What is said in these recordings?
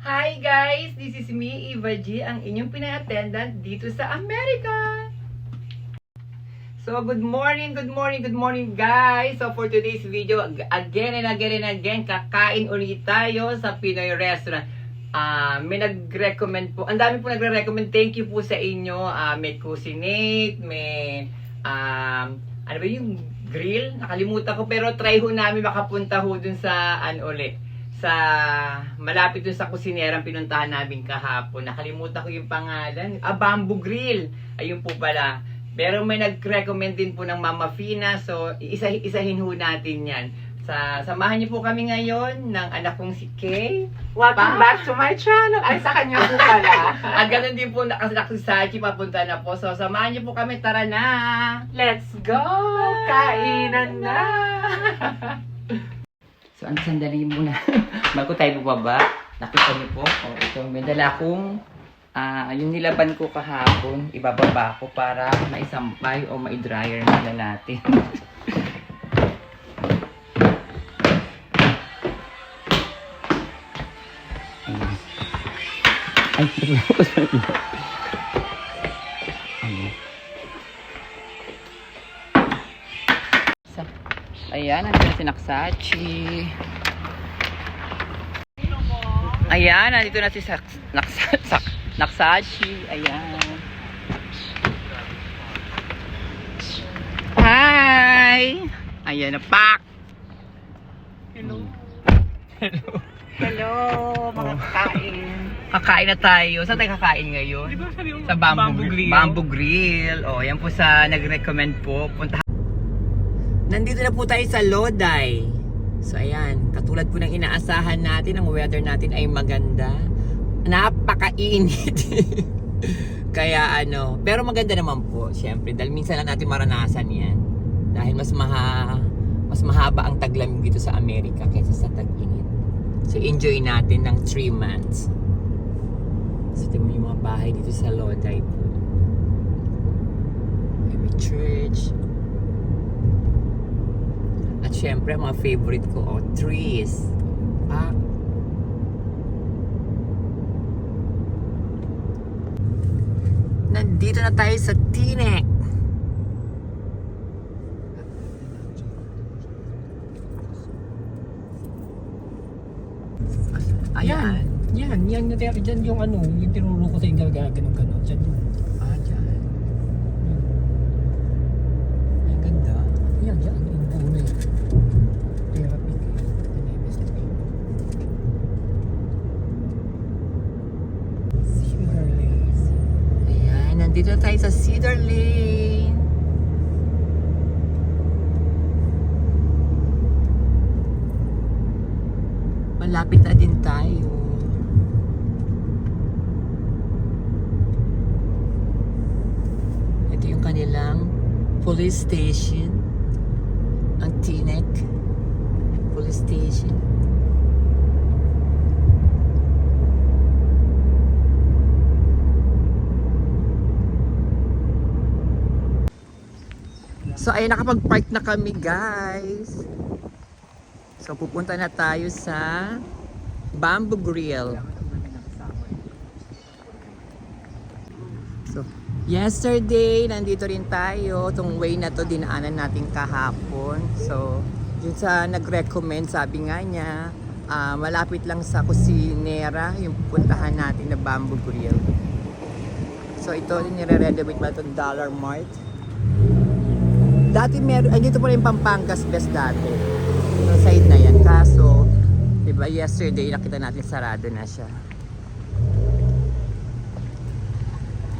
Hi guys! This is me, Eva G, ang inyong pinay-attendant dito sa Amerika! So, good morning guys! So, for today's video, again and again, kakain ulit tayo sa Pinoy restaurant. May nag-recommend po, ang dami po nagre-recommend, thank you po sa inyo. May Cuisinate, may, ano ba yung grill? Nakalimutan ko, pero try ho namin makapunta ho dun sa, sa malapit dun sa kusinerang pinuntahan namin kahapon. Nakalimutan ko yung pangalan. Bamboo Grill. Ayun po pala. Pero may nag-recommend din po ng Mama Fina. So, isahin ho natin yan. Samahan niyo po kami ngayon ng anak kong si Kay. Welcome back to my channel. Ay, sa kanya po pala. Ganun din po nakasak si Sachi, papunta na po. So, samahan niyo po kami. Tara na! Let's go! Kainan na! So, ang sandali muna. Bago tayo bubaba, nakita niyo po, ito, may dala akong, yung nilaban ko kahapon, ibababa ko para maisampay o maidryer na natin. Ay, naglakas pa rin. Ayan, nandito si Naksachi. Ayan, nandito na si Naksachi. Ayan. Hi! Ayan na, pak! Hello. Hello. Hello, mga kakain. Kakain na tayo. Saan tayo kakain ngayon? Sa Bamboo Grill. Bamboo Grill. O, yan po sa nag-recommend po. Punta. Nandito na po tayo sa Lodi. So, ayan. Katulad po ng inaasahan natin, ang weather natin ay maganda. Napakainit. Kaya pero maganda naman po, syempre. Dahil minsan lang natin maranasan yan. Dahil mas mahaba ang taglamig dito sa Amerika kaysa sa tag-init. So, enjoy natin ng 3 months. So, ito mo yung mga bahay dito sa Lodi po. May church. At syempre, mga favorite ko, trees. Nandito na tayo sa Teaneck. Ayan. Yan natira dyan yung yung tinuro ko sa yung gano'n. Dyan yung, Dyan. ang ganda. Yan, yung buo na yun. Therapy kayo. Cedar Lane. Ayan, nandito na tayo sa Cedar Lane. Malapit na din tayo. Ito yung kanilang police station. Ang Teaneck Police Station. So ayun, nakapag-park na kami guys. So pupunta na tayo sa Bamboo Grill. So yesterday, nandito rin tayo. Itong way na to dinaanan natin kahapon. So yun sa nag-recommend, sabi nga niya, malapit lang sa kusinera yung pupuntahan natin na Bamboo Grill. So ito, nire-renovate ba itong Dollar Mart? Dati dito pa rin Pampangas Best dati. Yung side na yan. Kaso, diba yesterday nakita natin sarado na siya.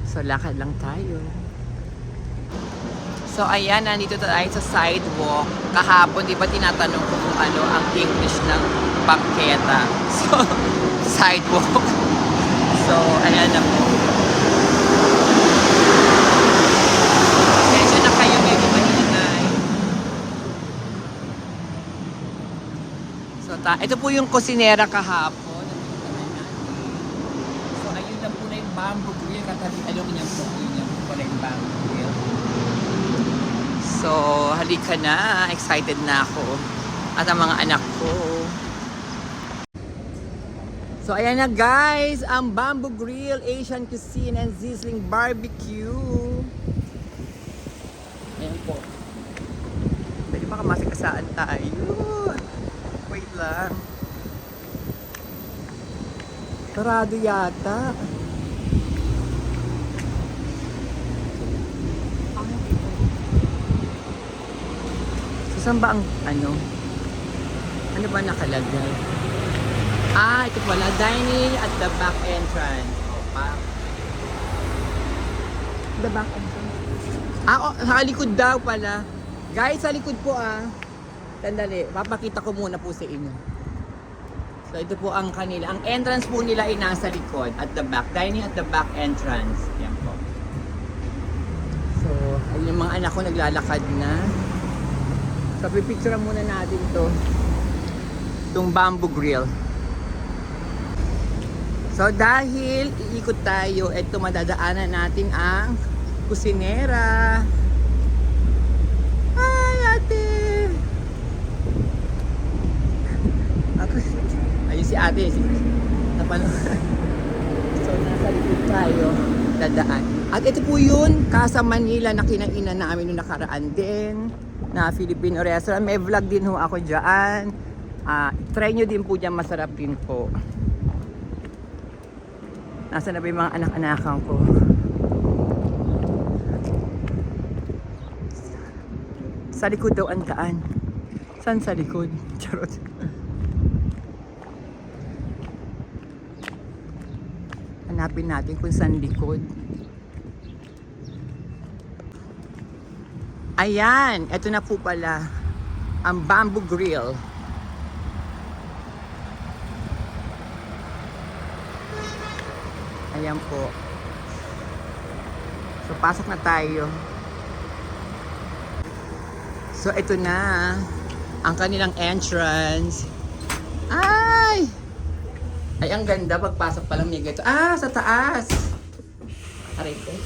So, lakad lang tayo. So, ayan, nandito tayo sa sidewalk. Kahapon, di ba tinatanong ko kung ano ang English ng bangketa. So, sidewalk. So, ayan na po. Medyo na kayo, medyo maingay. So, ito po yung kusinera kahapon. So, ayun lang po na yung Bamboo Grill. Katabi, alam niya po. Yun lang po pala yung Bamboo Grill. So, halika na. Excited na ako. At ang mga anak ko. So ayan na guys, ang Bamboo Grill, Asian Cuisine and Sizzling Barbecue. Ayan po. Pwede baka masikasaan tayo. Wait lang. Sarado yata. So saan ba ang ano? Ano ba nakalagay? Ah, ito pala. Dining at the back entrance. The back entrance. Ah, sa likod daw pala. Guys, sa likod po Sandali, papakita ko muna po sa inyo. So, ito po ang kanila. Ang entrance po nila ay nasa likod at the back. Dining at the back entrance. Yan po. So, ayun yung mga anak ko naglalakad na. So, pipicture muna natin to. Itong Bamboo Grill. So, dahil iikot tayo, ito madadaanan natin ang kusinera. Hi, ate! Ayun si ate. So, nasa likod tayo. Dadaan. At ito po yun, Casa Manila na kinainan namin nung nakaraan din. Na Filipino restaurant. May vlog din ho ako dyan. Try nyo din po dyan. Masarap din po. Nasaan na ba yung mga anak-anakan ko? Sa likod daw ang daan. Saan sa likod? Charot. Hanapin natin kung saan likod. Ayan! Ito na po pala ang Bamboo Grill. Ayan po. So, pasok na tayo. So, ito na ang kanilang entrance. Ay! Ay, ang ganda. Pagpasok pa lang niya ganito. Ah, sa taas! Aray ko.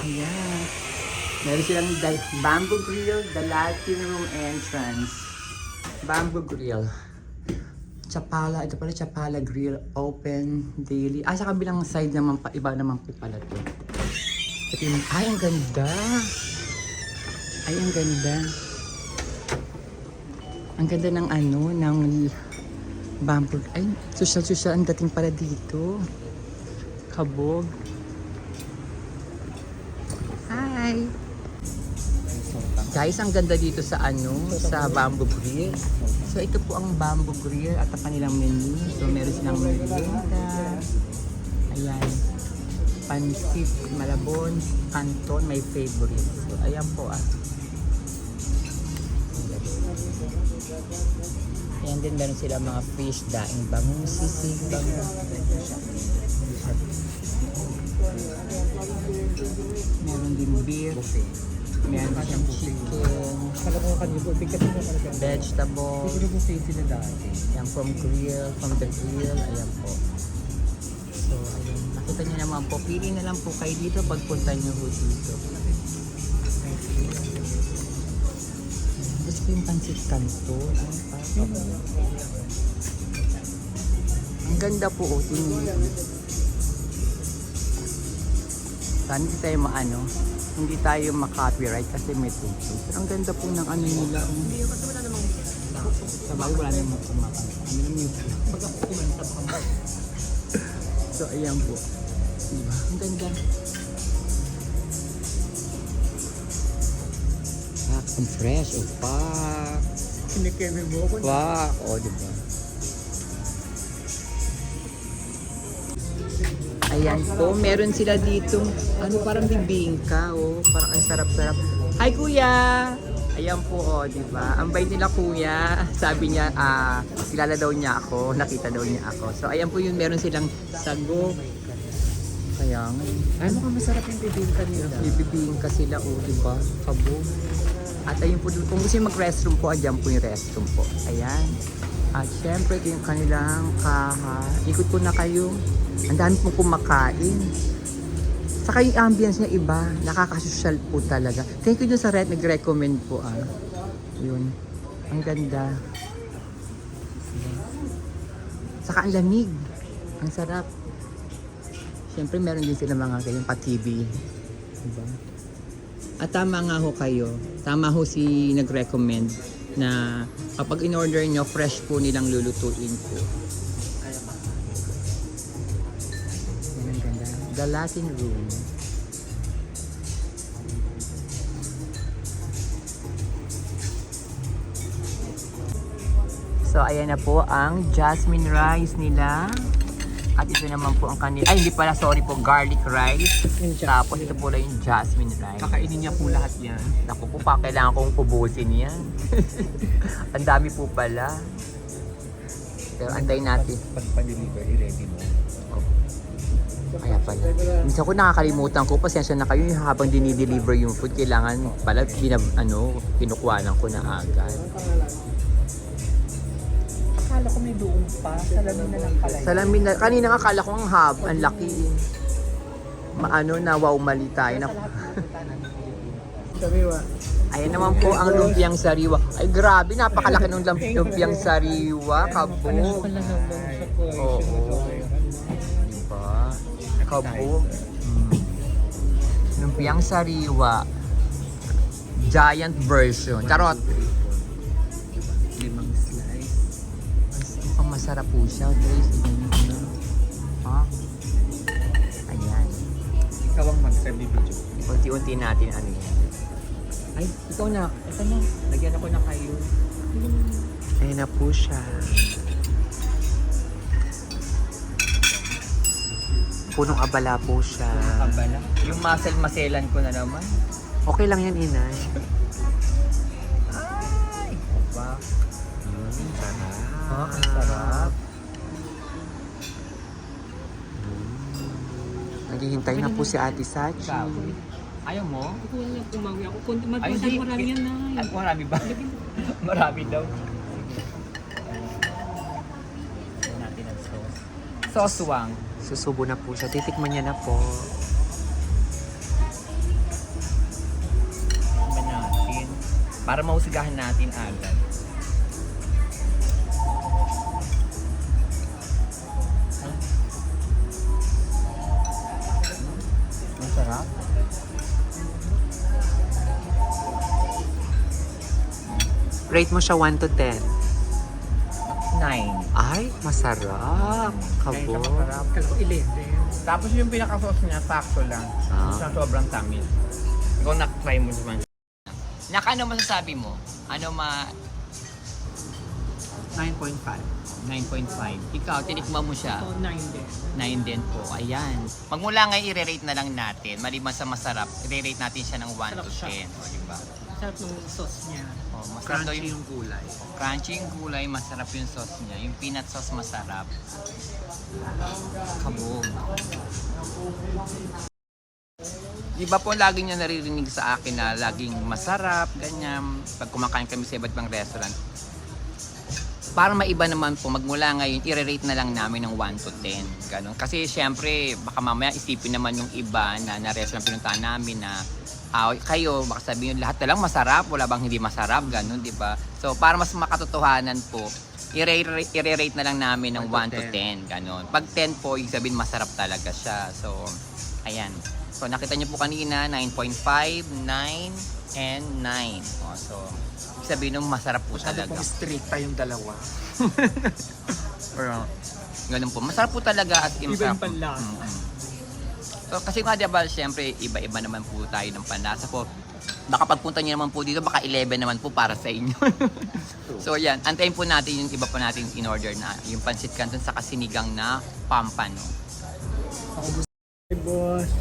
Ayan. Meron silang Bamboo Grill, the Latin Room entrance. Bamboo Grill. Chapala, ito pala Chapala Grill, open daily. Ah, sa kabilang side naman pa, iba naman po pala to. Ito yung, ay, ang ganda. Ay, ang ganda. Ang ganda ng ano, ng bamboo. Ay, social ang dating pala dito. Kabog. Hi! Guys, ang ganda dito sa ano, sa Bamboo Grill. So, ito po ang Bamboo Grill at ang kanilang menu. So, meron silang merienda. Ayan. Pansit, malabon, canton, my favorite. So, ayan po Ayan din, meron sila mga fish, daing bangus, sisig, bangus. Meron din beef. Meron siyang chicken. Vegetable. Ayan, from the grill. Ayan po. So, ayan. Nakita niyo naman po. Pili na lang po kayo dito pagpunta niyo po dito. Gusto ko yung pansit canton. Ang ganda po. Tingnan. Sana hindi tayo hindi tayo ma-copyright kasi may tutok. Pero ang ganda po ng ano nila. Sa bagay wala namang kumakan. Ano lang yung pag ako kumanta baka So ayan po. Diba? Ang ganda. Ang fresh. O pak. Kinikeme mo ako. Pak. O diba? Ayan po, meron sila dito, parang bibingka, parang ang sarap-sarap. Hi kuya! Ayan po, di ba? Ang bait nila kuya. Sabi niya, kilala daw niya ako, nakita daw niya ako. So ayan po yun, meron silang sago. Kaya nga. Ano ka masarap yung bibingka nila? Bibingka sila, di ba? Kabo. At ayun po, kung gusto yung mag-restroom po, ayan po yung restroom po. Ayan. At syempre, ito yung kanilang ikot ko na kayo. Ang dami pong kumakain. Saka yung ambience niya iba. Nakakasosyal po talaga. Thank you dun sa nag-recommend po. Yun. Ang ganda. Saka ang lamig. Ang sarap. Siyempre meron din sila mga ganyan pa-TV. Diba? At tama nga ho kayo. Tama ho si nag-recommend na kapag in-order nyo, fresh po nilang lulutuin po. Yan ang ganda. The Latin Room. So, ayan na po ang jasmine rice nila. At ito naman po ang kanila. Ay, hindi pala. Sorry po. Garlic rice. Tapos ito po lang yung jasmine rice. Kakainin niya po lahat yan. Naku po pa, kailangan kong ubusin yan. Ang dami po pala. Pero antayin natin. Pag pa-deliver, i-ready mo. Kaya pala. Minsan ko nakakalimutan ko. Pasensya na kayo habang dinideliver yung food. Kailangan pala kinukuhanan ko na agad. Akala ko may doon pa. Salamin na lang pala. Salamin na. Kanina nga akala ko ang ang laki. Na wow, mali tayo. Sariwa. Ayan naman po ang lumpiang sariwa. Ay grabe, napakalaki ng lumpiang sariwa. Kabog. Oo. Diba? Kabog. Lumpiang sariwa. Giant version. Charot. 5 slice. Ang masarap po siya. Trace. Ha? Ayan. Ikaw ang mag-video. Unti-unti natin ano yan. Ay, ikaw na. Ito na. Lagyan ako na kayo. Ayan na po siya. Punong abala po siya. Abala. Yung maselan ko na naman. Okay lang yan, inay. Ay! Diba? Sarap. Ah, ang sarap. Naghihintay na po si Ate Sachi. Ayaw mo? Hindi ko alam kung mawi ako. Kung Ay, masyadong hindi. marami yan na. At marami ba? Marami daw. Tignan natin ang sauce. Soswang. Susubo na po siya. Titikman niya na po. Tikman natin. Para mahusigahan natin agad. Ang sarap. Rate mo siya 1 to 10. 9. Ay, masarap. Kabo. Kala ko 11. Tapos yung pinaka-sauce niya, sakto lang. Ah. Sobrang tamis. Ikaw na-try mo naman. Ano masasabi mo? 9.5. 9.5. Ikaw, tinikman mo siya. So, 9 din. 9 din po. Ayan. Magmula ngayon, i-rate na lang natin. Maliban sa masarap, i-rate natin siya ng 1 to Sarap 10. siya. O, diba? Sarap ng sauce niya. O, masarap daw Crunchy yung gulay. crunchy yung gulay, masarap yung sauce niya. Yung peanut sauce masarap. Kabog. Di ba po lagi niya naririnig sa akin na laging masarap, ganyan, pag kumakain kami sa iba't ibang restaurant. Para maiba naman po, magmula ngayon, i-rate na lang namin ng 1 to 10. Ganun. Kasi syempre, baka mamaya isipin naman yung iba na restaurant pinuntahan namin na kayo, baka sabihin lahat na lang masarap, wala bang hindi masarap, ganun, di ba? So, para mas makatotohanan po, i-rate na lang namin ng 1 to 10, ganun. Pag 10 po, yung sabihin masarap talaga siya. So, ayan. So, nakita niyo po kanina, 9.5, 9, and 9. O, so, sabihin nung masarap po Masyado talaga. pong strict pa yung dalawa. Pero, ganun po. Masarap po talaga at Iba yung panlasa. So, kasi nga diba, syempre, iba-iba naman po tayo ng panlasa po. Baka pagpunta niyo naman po dito, baka 11 naman po para sa inyo. So, yan. Antayin po natin yung iba pa natin in-order na. Yung pansit canton sa kasinigang na pampano.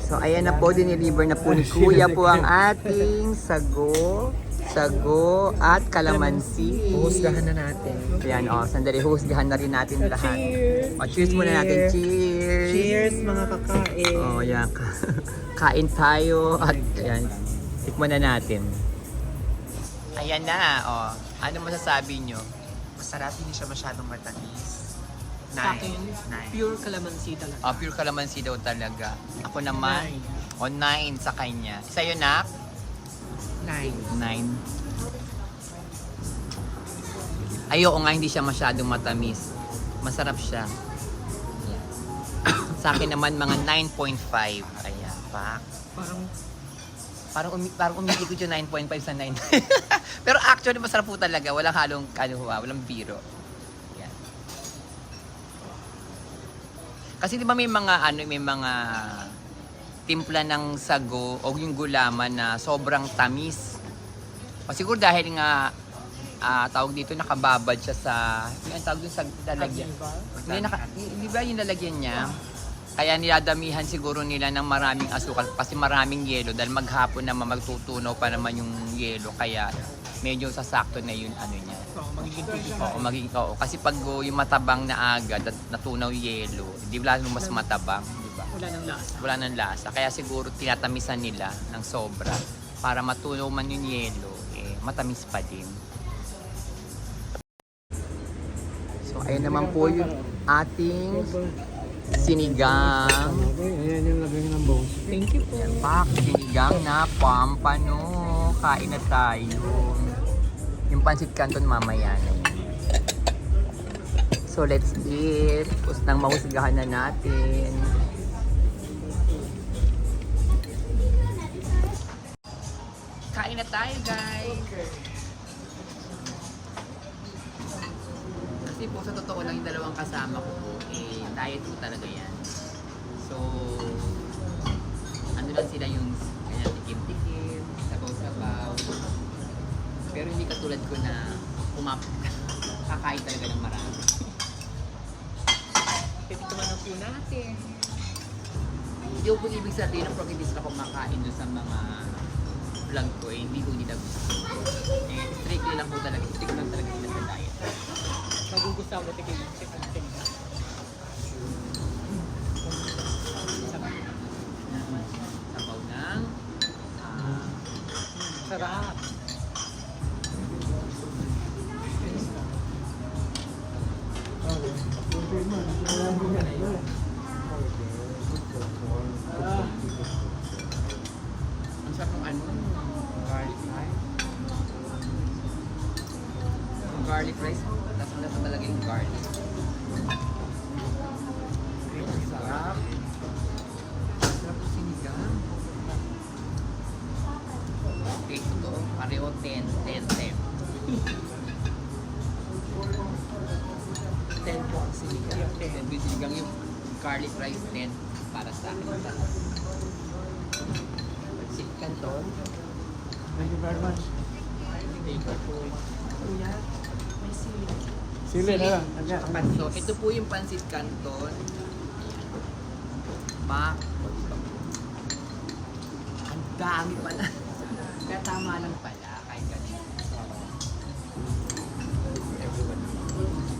So, ayan na po, diniliver na po ni Kuya po ang ating sago at kalamansi. Huhusgahan na natin. Ayan, sandali, husgahan na rin natin lahat. Cheers muna natin. Cheers! Cheers mga kakain. Yan. Kain tayo at ayan, tikman na natin. Ayan na, Ano masasabi nyo? Masarap, hindi siya masyadong matamis. Sa akin, 9. pure calamansi talaga. Pure calamansi daw talaga. Ako naman, 9 sa kanya. Sa'yo na? 9. 9. Ay, oo nga, hindi siya masyadong matamis. Masarap siya. Ayan. Sa akin naman, mga 9.5. Ayan, pak. Parang umikot yung 9.5 sa 9. Pero actually, masarap po talaga. Walang halong, walang biro. Ayan. Kasi di ba may mga, may mga timpla ng sago o yung gulaman na sobrang tamis. O siguro dahil nga, tawag dito, nakababad siya sa, yung tawag dun sa lalagyan. Hindi ba yung lalagyan niya? Kaya niladamihan siguro nila ng maraming asukal kasi maraming yelo dahil maghapon naman magtutunaw pa naman yung yelo. Kaya medyo sasakto na yun niya. Oo, kasi pag yung matabang na agad at natunaw yelo, di ba lalo mas matabang, di ba? Wala nang lasa. Kaya siguro tinatamisan nila ng sobra para matunaw man yung yelo, matamis pa din. So, ayun naman po yung ating sinigang. Ayan yung lagay ng bones. Thank you po. Yan, pak, sinigang na pampano. Kain na tayo. Yung pancit canton mamaya na yun. So, let's eat. Tapos nang mahusgahan na natin. Kain na tayo, guys. Kasi po, sa totoo lang yung dalawang kasama ko po, diet po talaga yan. So, ano lang sila yung kanya tikim-tikim, sabaw-sabaw. Pero hindi katulad ko na kakain talaga ng marami. Titikman na po natin. Hindi ko po ibig sabihin ng hindi sila kumakain doon sa mga vlog ko, hindi ko nila gusto. Strictly lang po talaga, stick lang talaga sila sa diet. Magugustaw na tikim. Sabaw ng Sarap. ang sarap ng garlic rice. Yung garlic rice, lasang-lasa talaga yung garlic. Ang sarap. Ang sarap yung sinigang. Okay, ito. Pareho 10, 10, 10. 10 po ang sinigang. 10 po yung sinigang, yung garlic rice 10 para sa akin. Pancit canton. Thank you very much. Thank you po. Kuya, may sili. Sili na lang. So, ito po yung pancit canton. Pak. Ang dami pala. Kaya tama lang pala. Kahit ganito.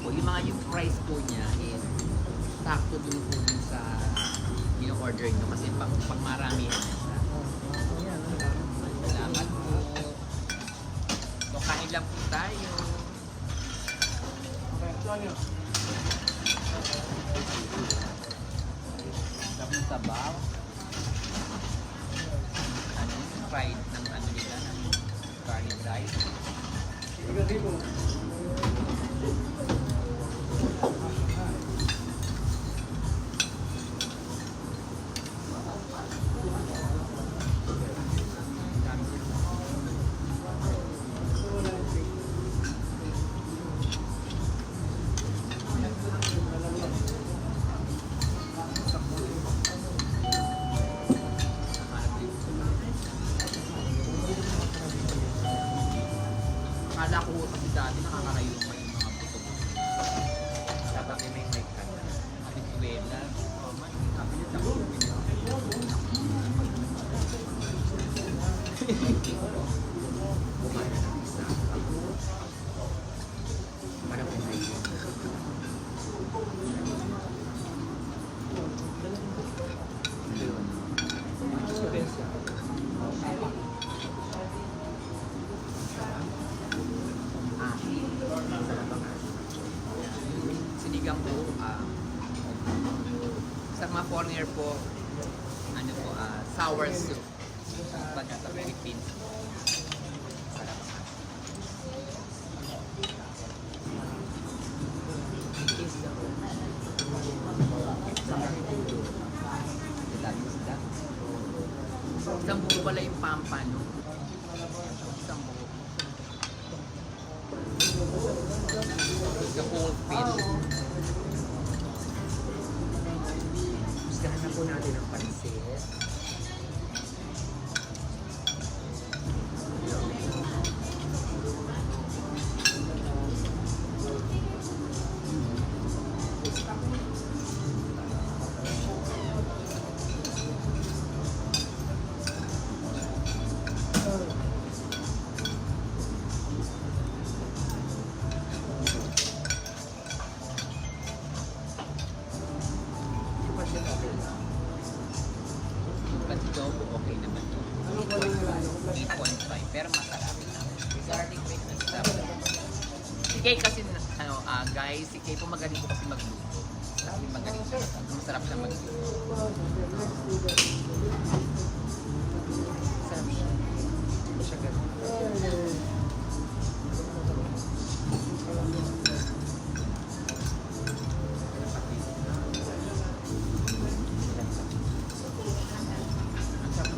Po, yung mga yung price po niya is sakto dun po dun sa in-order nyo kasi pag marami yan siya. Salamat po. So, kain lang po tayo. Tapos sabaw. Fried ng nila, ng garlic rice. Akala ko kasi dati nakakarayo pa yung mga puto. Dapat may mic ka na. Venezuela. Kapilit ako. Parang kumay. Sinigang po, sa mga foreigner po, ano po, sour soup. Pag sa Philippines. Sarap. nawala yung pampano. Isang buo. The whole pin. Gustahan na po natin ang pansit. Adobo, okay naman to. 8.5, pero masarap. Garlic bread na stuff. Si Kay kasi, guys, si Kay po magaling po kasi magluto. Kasi magaling siya. Masarap siya magluto. Masarap siya. Hindi siya ganun.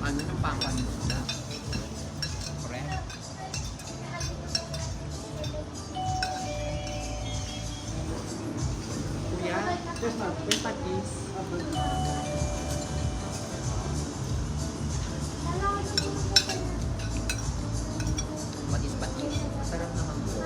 Ano ng pangwan nila? Correct? Kuya, may patis. Patis. Sarap naman po.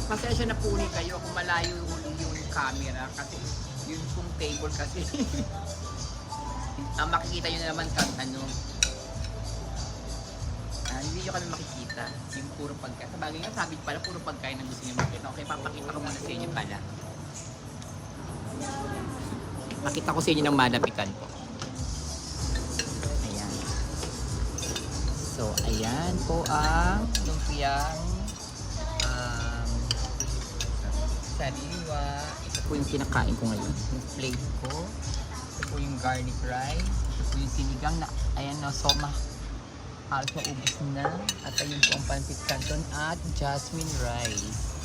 Pasensya na po ulit kayo kung malayo yung camera kasi yung pong table kasi makikita nyo na naman kang hindi nyo kami makikita yung puro pagkain. Sa bagay nga sabi pala puro pagkain ang gusto nyo makita. Okay, papakita ko muna sa inyo pala. Pakita ko sa inyo ng madapitan po. Ayan. So, ayan po ang lumpiang sariwa. Ito po yung kinakain ko ngayon. Yung plate ko. Ito po yung garlic rice. Ito po yung sinigang na, ayan na, soma. Halos maubos na. At ayun po ang pancit canton at jasmine rice.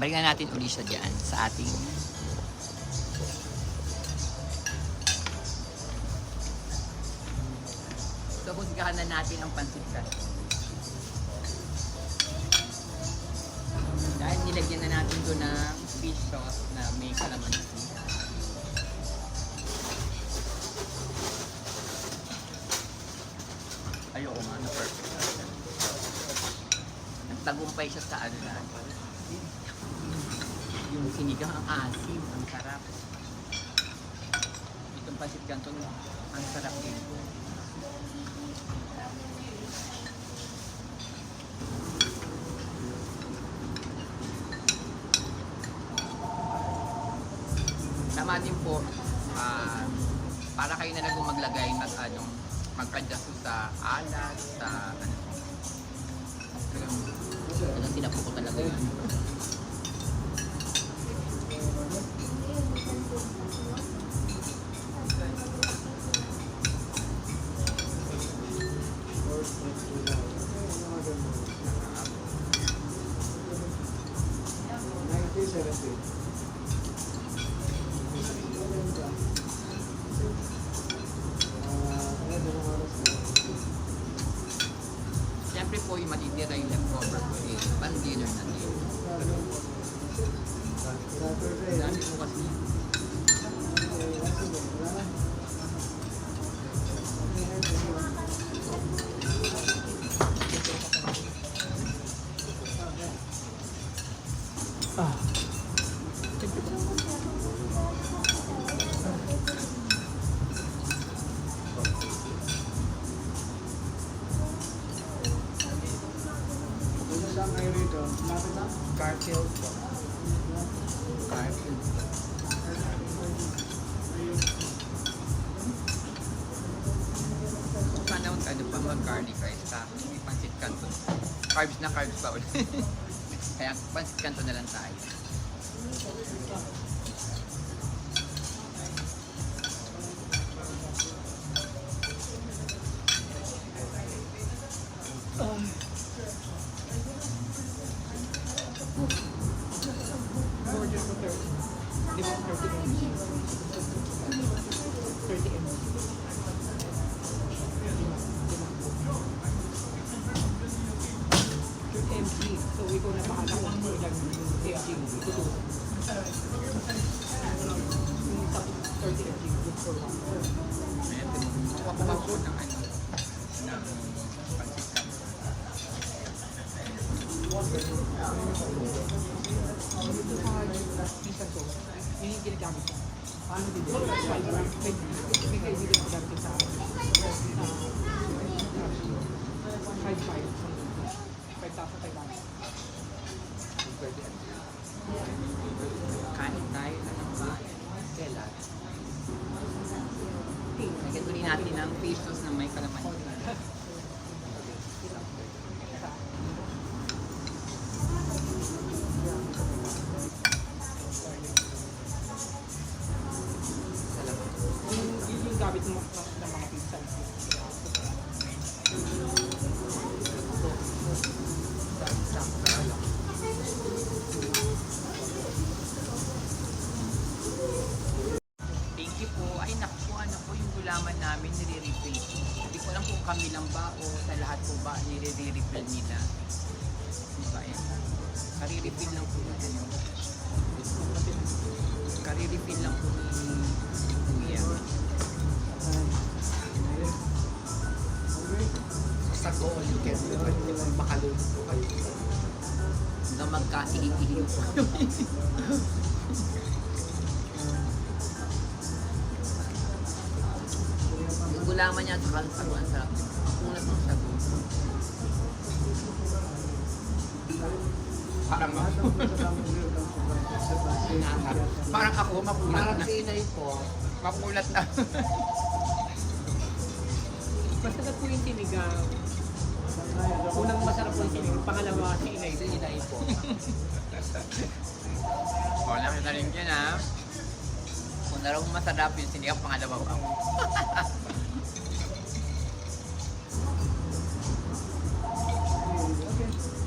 Balikan natin ulit siya dyan sa ating so husgahan na natin ang pancit canton dahil nilagyan na natin doon ng fish sauce na may kalamansi. Ayoko nga na perfect nagtagumpay siya sa ano na yung sinigang ang asim, ang sarap. Itong pancit canton, ang sarap din. Tama din po, para kayo na lang maglagay mag-adjust sa alat, sa Talagang tinapo ko talaga yun. Siyempre po yung matitira yung leftover ko eh, pan-dinner na din. Dami po kasi. Ah. Garfield po. Garfield. Sana ano pa mag-garlic rice tapos may pancit canton. Carbs na carbs pa ulit. Kaya pancit canton na lang tayo. Order ko 30. Di ba 30 ml? 30 ml. Yung MG. So, ikaw na bahala kung ano lang yung MG. Ito to. Yung top 30 mg. Good for one. Ayan, kumakuha ko ng ano, ng pancit canton. Ito sa minsan ko, yun yung ginagamit ko. Paano din? May kaibigan ko dati sa 5,500. Kain tayo na ng bahay. Kailan? Lagyan ulit natin ng fish sauce na may kalaman. Yun yung gamit ng mga pizza. Thank you po. Ay naku, ano po yung gulaman namin nire-refill. Hindi ko alam kung kami lang ba o sa lahat po ba nire-refill nila. Diba eh? Kari-refill lang po na ano. Kari-refill lang po ni Kuya. Sa goal, you can makalulog po kayo. Hanggang magkaihig-ihig po. Yung gulaman niya at saka ang sago, ang sarap. Ang kunat ng sago. Parang ako. Parang ako, mapulat Parang na. sinay po. Mapulat na. Masarap po yung sinigang. Unang masarap po yung sinigang. Pangalawa, si inay. Sinay po. O, nakita rin yan ha. Kung na raw masarap yung sinigang, pangalawa ko ako.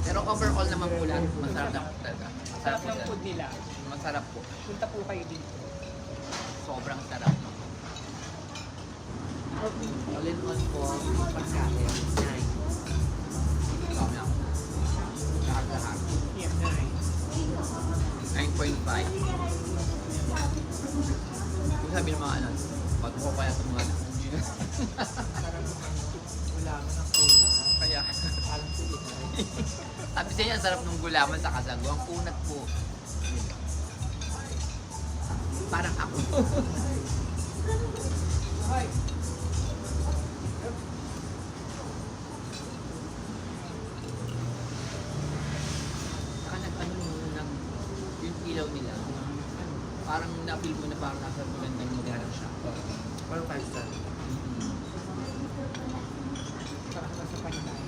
Pero overall naman po lahat, masarap na po talaga. Masarap Sarap po ng talaga. food nila. Masarap po. Punta po kayo dito. Sobrang sarap. All in all po, pagkain. Nine. Dami ako. Lahat-lahat. Yeah, nice. 9.5. Kung sabi ng mga ano, pag ko kaya itong mga Wala mo ng kulang. kaya, Alam ko dito. sabi sa inyo, ang sarap ng gulaman sa kasago. Ang kunat po. Parang ako. Saka nag-ano nung yung ilaw nila. Parang na-feel mo na parang nasa magandang lugar siya. Parang 5 star. Para sa panilay.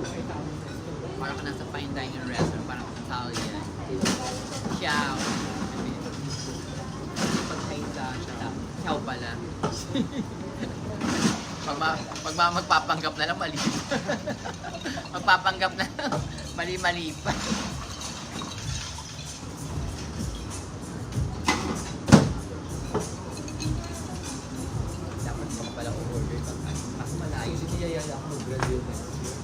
Ay, tao. Parang Magpapanggap na lang mali. Magpapanggap na lang mali-mali pa. Dapat pa pala order pa. Ako malayo. Kasi niyayaya ako mag-graduate next year.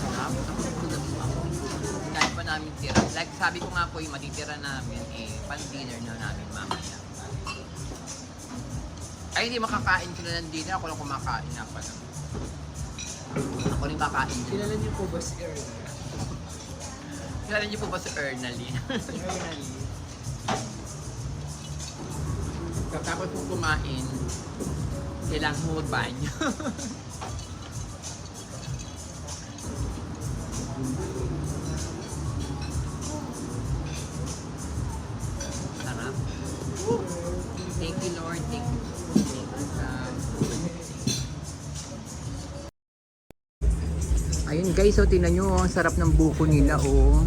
Sarap. Kaya pa namin tira. Like sabi ko nga po, yung matitira namin pan-dinner na namin mamaya. Ay, hindi makakain ko na ng dinner. Ako lang kumakain na pala. Ako rin kakain. Kilala niyo po ba si Erna? Kilala niyo po ba si Ernaline? Si Erna. Tapos po kumain, kailangan mo magbanyo. Sarap. Thank you, Lord. Thank you. Ayun guys, so tingnan nyo, ang sarap ng buko nila, oh.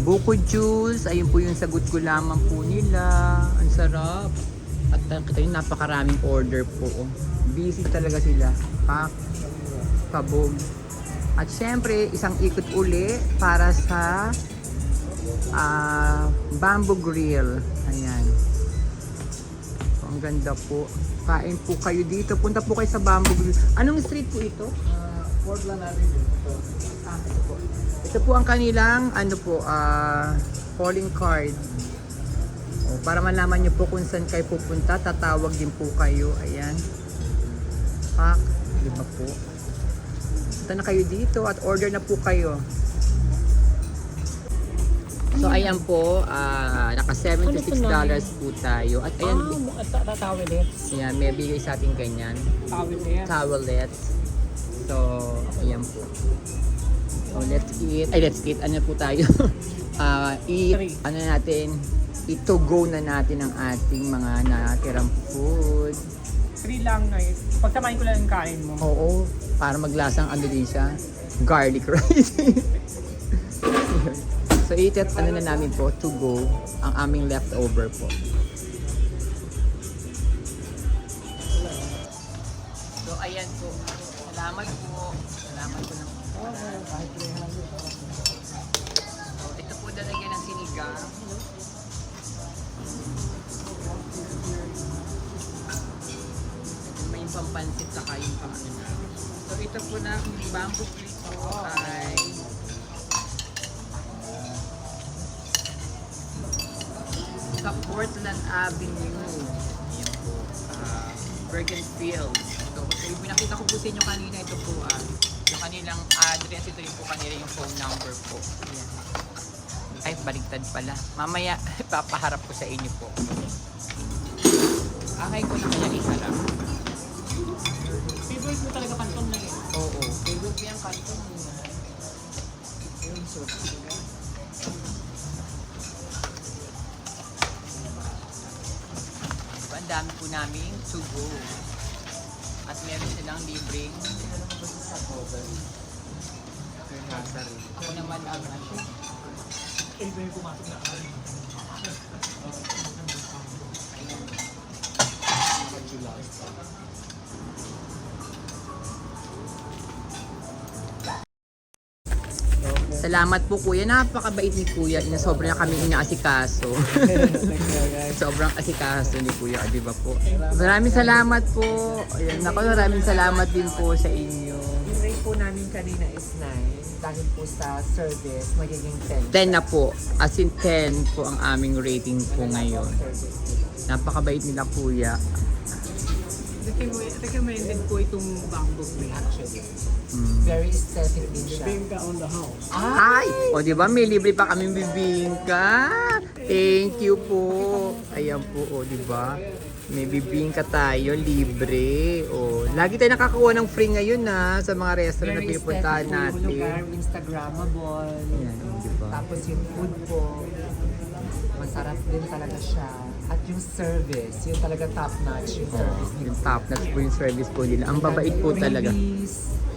Buko juice, ayun po yung sagot ko lamang po nila. Ang sarap. At kita yung napakaraming order po, oh. Busy talaga sila. Pak, kabog. At syempre, isang ikot uli para sa bamboo grill. Ayan. So, ang ganda po. Kain po kayo dito. Punta po kayo sa bamboo grill. Anong street po ito? Portland Avenue. Ito po. Ito po ang kanilang calling card. O, para malaman nyo po kung saan kayo pupunta, tatawag din po kayo. Ayan. Pak, di ba po? Punta na kayo dito at order na po kayo. So ayan po, naka $76 po tayo. At ayan, Towelets. ayan, may bigay sa ating ganyan. Towelets. Towelets. So, ayan po. So, let's eat. Ay, let's eat. Ano po tayo? Ano natin? I-to-go na natin ang ating mga natirang food. 3 lang guys. Pagsamahin ko lang yung kain mo. Oo, para maglasang ano din siya. Garlic rice. So, itet ano na namin po, to go, ang aming leftover po. So, ayan po. Salamat po. Salamat po ng So, ito po dalagyan ng sinigang. May pampansit sa kain pang ano na. So, ito po na bamboo plate po ay sa Portland Avenue. Ayan po. Bergenfield. So, yung pinakita ko po sa inyo kanina, ito po yung kanilang address. Ito yung po kanila yung phone number po. Ayan. Ay, baliktad pala. Mamaya, papaharap ko sa inyo po. Akay ko na kaya iharap. Favorite mo talaga kanton na yun. Oo. Favorite ko yung kanton. Ayun, so. Diba, ang dami po namin to go. At meron silang libreng. Ako naman ang Ay, ba yung pumasok na ako? Salamat po kuya, napakabait ni kuya. Sobra na kami inaasikaso. Sobrang asikaso ni kuya, di ba po? Maraming salamat po. Ayan, naku, maraming salamat din po sa inyo. Yung rate po namin kanina is 9. Dahil po sa service, magiging 10. 10 na po, as in 10 po ang aming rating po ngayon. Napakabait nila kuya. Recommended po itong bamboo plate actually. Very aesthetic din siya. Bibingka on the house. Ay! O di ba may libre pa kaming bibingka? Thank you po. Ayan po, o di ba? May bibingka tayo, libre. O, lagi tayo nakakakuha ng free ngayon na sa mga restaurant na Very pinupuntahan aesthetic po yung natin. lugar, Instagrammable. Ayan, di ba? Tapos yung food po, masarap din talaga siya. At yung service, yung talaga top notch yung service nila. Yung top notch po yung service po nila. Ang babait po talaga. Freebies,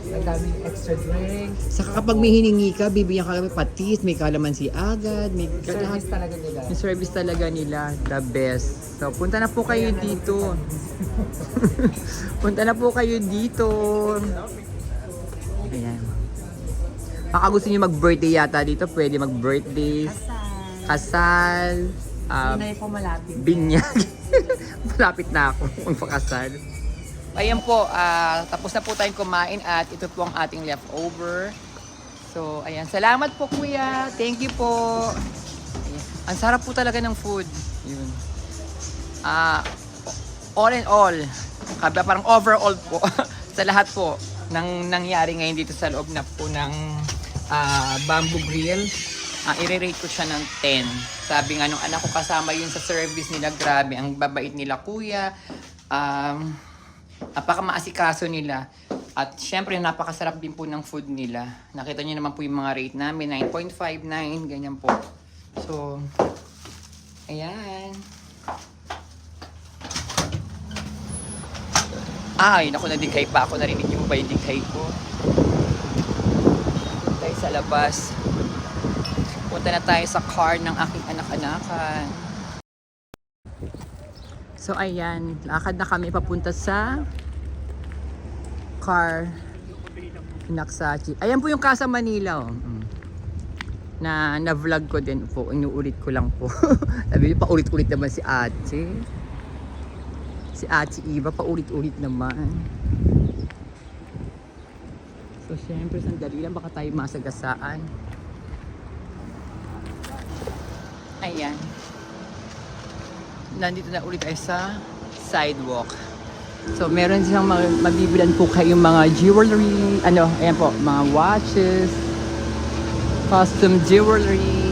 Ang daming extra drinks. Saka kapag may hiningi ka, bibigyan ka kami patis, may kalamansi agad, may Service talaga nila. yung service talaga nila, the best. So, punta na po kayo dito. Punta na po kayo dito. Ayan. Baka gusto niyo mag-birthday yata dito, pwede mag-birthday, kasal, Hindi po malapit. binyag. Malapit na ako magpakasal. Ayan po, tapos na po tayong kumain at ito po ang ating leftover. So, ayan. Salamat po, kuya. Thank you po. Ayan. Ang sarap po talaga ng food. Yun. All in all, parang overall po, sa lahat po ng nangyari ngayon dito sa loob na po ng Bamboo Grill, i-rate ko siya ng 10. Sabi nga nung anak ko kasama yun sa service nila, grabe, ang babait nila kuya, napakamaasikaso nila. At syempre, napakasarap din po ng food nila. Nakita niyo naman po yung mga rate namin, 9.5, 9, ganyan po. So, ayan. Ay, naku, nadighay pa ako. Narinig yung ba yung dighay ko? Tayo sa labas. Punta na tayo sa car ng aking anak-anakan. So, ayan. Lakad na kami papunta sa car. Naksachi. Ayan po yung Casa Manila. Oh. Na-vlog ko din po. Inuulit ko lang po. Sabi pa ulit-ulit naman si ate. Si Ate Eva, paulit-ulit naman. So, syempre, sandali lang, baka tayo masagasaan. Ayan. Nandito na ulit tayo sa sidewalk. So, meron silang mabibilan po kayong mga jewelry, ayan po, mga watches, custom jewelry.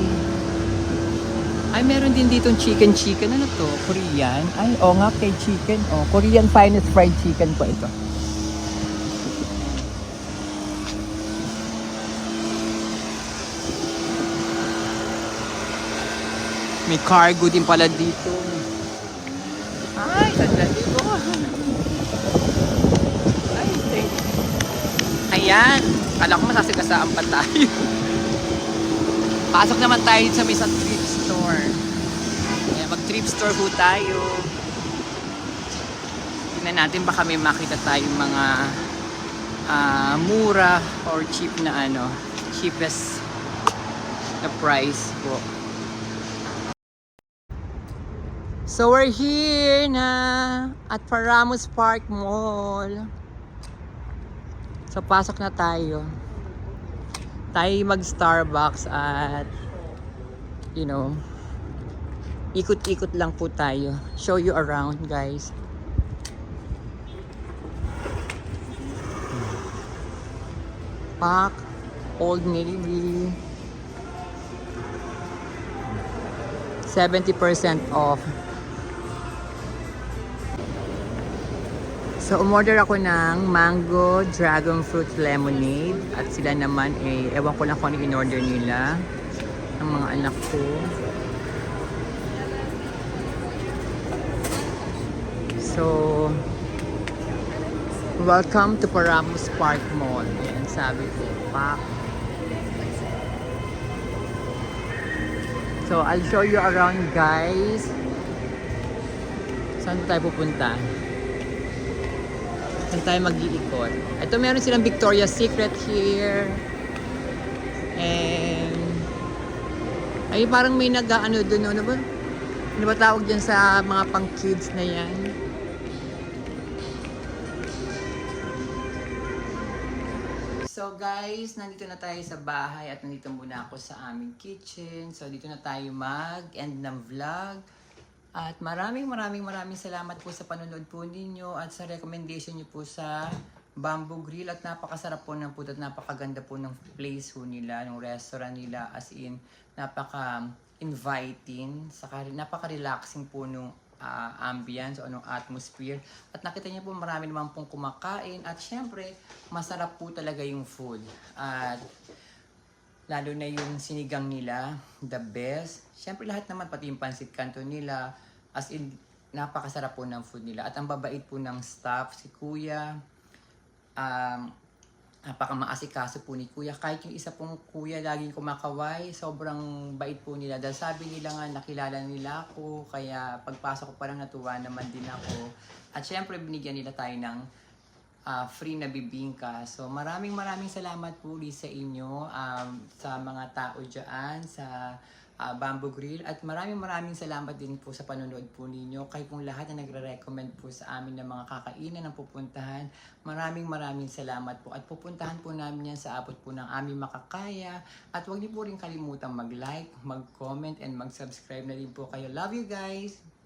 Ay, meron din ditong chicken. Ano to? Korean? Ay, nga, kay chicken. Korean finest fried chicken po ito. May cargo din pala dito. Ay, sandali ko. Ay, thank you. Ayan. Kala ko masasagasaan pa tayo. Pasok naman tayo sa may thrift store. Ayan, mag-thrift store po tayo. Tingnan natin baka may makita tayong mga mura or cheap na cheapest na price po. So we're here na at Paramos Park Mall. So pasok na tayo. Tayo mag-Starbucks at ikot-ikot lang po tayo. Show you around, guys. Park, Old Navy. 70% off. So, umorder ako ng mango dragon fruit lemonade. At sila naman, ewan ko lang kung ano in-order nila. Ng mga anak ko. So, welcome to Paramos Park Mall. Ayan, sabi ko, pak. So, I'll show you around, guys. Saan tayo pupunta? Saan tayo mag-iikot? Ito, meron silang Victoria's Secret here. And ay, parang may nag-ano doon, ano ba tawag dyan sa mga pang-kids na yan? So guys, nandito na tayo sa bahay at nandito muna ako sa aming kitchen. So dito na tayo mag-end ng vlog. At maraming salamat po sa panonood po ninyo at sa recommendation niyo po sa Bamboo Grill. At napakasarap po ng food at napakaganda po ng place po nila, ng restaurant nila. As in, napaka-inviting, napaka-relaxing po nung ambience o nung atmosphere. At nakita niyo po marami naman pong kumakain. At syempre, masarap po talaga yung food. At lalo na yung sinigang nila, the best. Syempre lahat naman, pati yung pansit canton nila. As in, napakasarap po ng food nila. At ang babait po ng staff, si Kuya. napaka-maasikaso po ni Kuya. Kahit yung isa pong kuya laging kumakaway, sobrang bait po nila. Dahil sabi nila nga, nakilala nila ako, kaya pagpasok ko parang natuwa naman din ako. At syempre, binigyan nila tayo ng free na bibingka. So maraming salamat po ulit sa inyo, sa mga tao dyan, sa Bamboo Grill. At maraming salamat din po sa panonood po ninyo. Kayo pong lahat na nagre-recommend po sa amin ng mga kakainan ng pupuntahan. Maraming salamat po. At pupuntahan po namin yan sa abot po ng aming makakaya. At huwag niyo po rin kalimutang mag-like, mag-comment, and mag-subscribe na din po kayo. Love you guys!